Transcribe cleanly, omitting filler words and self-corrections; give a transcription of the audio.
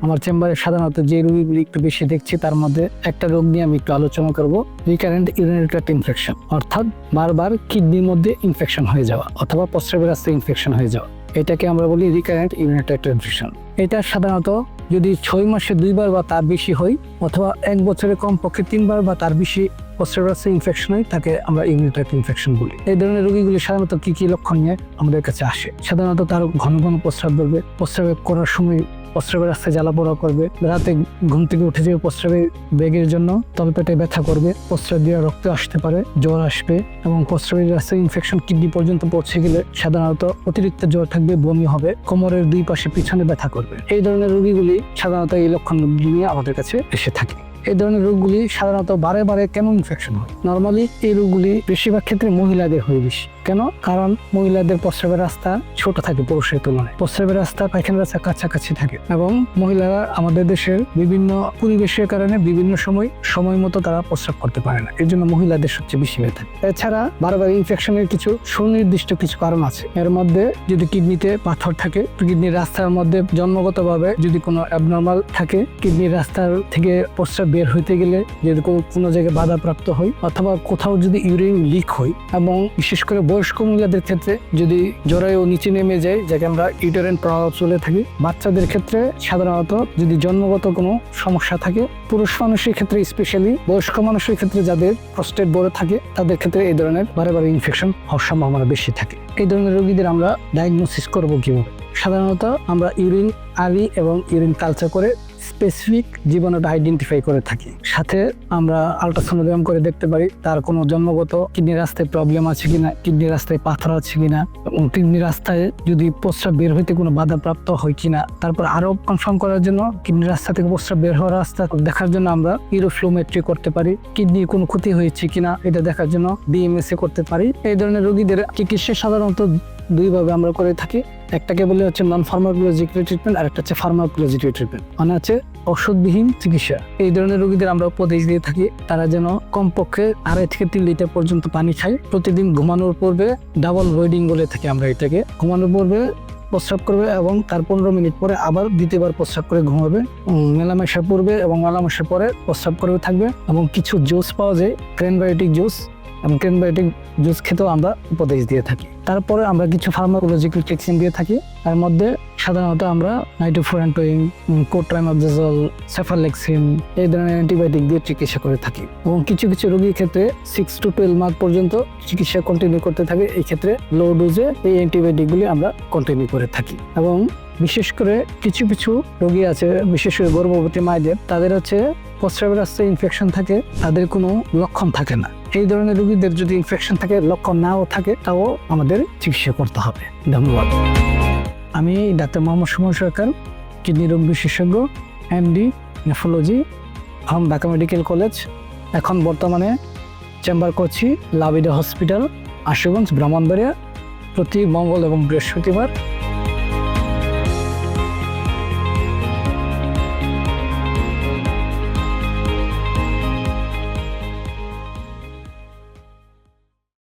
আমার চেম্বারে সাধারণত যে রোগীগুলি একটু বেশি দেখছি তার মধ্যে একটা রোগ নিয়ে আমি একটু আলোচনা করব, রিকারেন্ট ইউরিনারি ট্র্যাক্ট ইনফেকশন, অর্থাৎ বারবার কিডনির মধ্যে ইনফেকশন হয়ে যাওয়া অথবা প্রস্রাবের রাস্তায় ইনফেকশন হয়ে যাওয়া। এটাকে আমরা বলি রিকারেন্ট ইউরিনারি ট্র্যাক্ট ইনফেকশন। এটা সাধারণত যদি 6 মাসে 2 বার বা তার বেশি হয় অথবা 1 বছরে কমপক্ষে 3 বার বা তার বেশি প্রস্রাবের রাস্তায় ইনফেকশন হয়, তাকে আমরা ইউরিনারি ট্র্যাক্ট ইনফেকশন বলি। এই ধরনের রোগীগুলি সাধারণত কি লক্ষণ নিয়ে আমাদের কাছে আসে? সাধারণত তার ঘন ঘন প্রস্রাব ধরবে, প্রস্রাব করার সময় প্রস্রাবের রাস্তায় জ্বালা পোড়া করবে, রাতে ঘুম থেকে উঠে যেয়ে প্রস্রাবের বেগের জন্য তলপেটে ব্যথা করবে, প্রস্রাব দিয়ে রক্ত আসতে পারে, জ্বর আসবে এবং প্রস্রাবের রাস্তায় ইনফেকশন কিডনি পর্যন্ত পৌঁছে গেলে সাধারণত অতিরিক্ত জ্বর থাকবে, বমি হবে, কোমরের 2 পাশে পিছনে ব্যথা করবে। এই ধরনের রোগীগুলি সাধারণত এই লক্ষণগুলি নিয়ে আমাদের কাছে এসে থাকে। এই ধরনের রোগগুলি সাধারণত বারে বারে কেন ইনফেকশন হয়? নর্মালি এই রোগগুলি বেশিরভাগ ক্ষেত্রে মহিলাদের হয় বেশি। কেন? কারণ মহিলাদের প্রস্রাবের রাস্তা ছোট থাকে পুরুষের তুলনায়, প্রস্রাবের রাস্তা পায়খানার রাস্তা কাছাকাছি থাকে এবং মহিলারা আমাদের দেশের বিভিন্ন পরিবেশের কারণে বিভিন্ন সময় মতো তারা প্রস্রাব করতে পারে না, এর জন্য মহিলাদের সবচেয়ে বেশি হয়ে থাকে। এছাড়া বারবার ইনফেকশনের কিছু সুনির্দিষ্ট কিছু কারণ আছে। এর মধ্যে যদি কিডনিতে পাথর থাকে, কিডনির রাস্তার মধ্যে জন্মগতভাবে যদি কোনো অ্যাবনর্মাল থাকে, কিডনির রাস্তার থেকে প্রস্রাব বের হইতে গেলে যদি কোনো জায়গায় বাধাপ্রাপ্ত হয় অথবা কোথাও যদি ইউরিন লিক হয়, এবং বিশেষ করে বয়স্ক মহিলাদের ক্ষেত্রে যদি জরায়ু নিচে নেমে যায়, যাকে আমরা ইউটেরাইন প্রলাপ চলে থাকি। বাচ্চাদের ক্ষেত্রে সাধারণত যদি জন্মগত কোনো সমস্যা থাকে, পুরুষ মানুষের ক্ষেত্রে স্পেশালি বয়স্ক মানুষের ক্ষেত্রে যাদের প্রস্টেট বড় থাকে তাদের ক্ষেত্রে এই ধরনের বারে ইনফেকশন হওয়ার সম্ভাবনা বেশি থাকে। এই ধরনের রোগীদের আমরা ডায়াগনোসিস করবো কিভাবে? সাধারণত আমরা ইউরিন আরি এবং ইউরিন কালচার করে স্পেসিফিক জীবাণুটা আইডেন্টিফাই করে থাকি। সাথে আমরা আল্ট্রাসোনোগ্রাম করে দেখতে পারি তার কোনো জন্মগত কিডনির রাস্তায় প্রবলেম আছে কিনা, কিডনির রাস্তায় পাথর আছে কিনা, এবং কিডনির রাস্তায় যদি প্রস্রাব বের হইতে কোনো বাধাপ্রাপ্ত হয় কিনা। তারপর আরো কনফার্ম করার জন্য কিডনির রাস্তা থেকে প্রস্রাব বের হওয়ার রাস্তা দেখার জন্য আমরা ইউরোফ্লোমেট্রি করতে পারি। কিডনির কোনো ক্ষতি হয়েছে কিনা এটা দেখার জন্য বিএমএসএ করতে পারি। এই ধরনের রোগীদের চিকিৎসা সাধারণত 2 ভাবে আমরা করে থাকি। একটাকে বলে হচ্ছে নন ফার্মাকোলজিক্যাল ট্রিটমেন্ট, আর একটা হচ্ছে ফার্মাকোলজিক্যাল ট্রিটমেন্ট, মানে হচ্ছে ওষুধবিহীন চিকিৎসা। এই ধরনের রোগীদের আমরা উপদেশ দিয়ে থাকি তারা যেন কমপক্ষে 2.5 থেকে 3 লিটার পর্যন্ত পানি খায়। প্রতিদিন ঘুমানোর পূর্বে ডাবল ভয়েডিং বলে থাকি আমরা এটাকে, ঘুমানোর পূর্বে প্রস্রাব করবে এবং তার 15 মিনিট পরে আবার দ্বিতীয়বার প্রস্রাব করে ঘুমাবে। মেলামেশার পূর্বে এবং মেলামেশার পরে প্রস্রাব করে থাকবে। এবং কিছু জুস পাওয়া যায়, ক্রেনবায়োটিক জুস, এবং ক্রেনবায়োটিক জুস খেতেও আমরা উপদেশ দিয়ে থাকি। তারপরে আমরা কিছু ফার্মাকোলজিক্যাল ট্রিটমেন্ট দিয়ে থাকি। তার মধ্যে সাধারণত আমরা নাইট্রোফুরান্টোইন, কোট্রাইমাবজেজল, সেফালেক্সিন এই ধরনের অ্যান্টিবায়োটিক দিয়ে চিকিৎসা করে থাকি। এবং কিছু রোগীর ক্ষেত্রে 6 to 12 মাস পর্যন্ত চিকিৎসা কন্টিনিউ করতে থাকে। এই ক্ষেত্রে লো ডোজে এই অ্যান্টিবায়োটিকগুলি আমরা কন্টিনিউ করে থাকি। এবং বিশেষ করে কিছু রোগী আছে, বিশেষ করে গর্ভবতী মায়েদের, তাদের হচ্ছে প্রস্রাবের রাস্তায় ইনফেকশন থাকে, তাদের কোনো লক্ষণ থাকে না। এই ধরনের রোগীদের যদি ইনফেকশন থাকে, লক্ষণ নাও থাকে, তাও আমাদের চিকিৎসা করতে হবে। ধন্যবাদ। আমি ডাক্তার মোহাম্মদ সুমন সরকার, কিডনি রোগ বিশেষজ্ঞ, MD nephrology, from Dhaka medical college. এখন বর্তমানে চেম্বার করছি লাভিডা হসপিটাল, আশুগঞ্জ, ব্রাহ্মণবাড়িয়া, প্রতি মঙ্গল এবং বৃহস্পতিবার।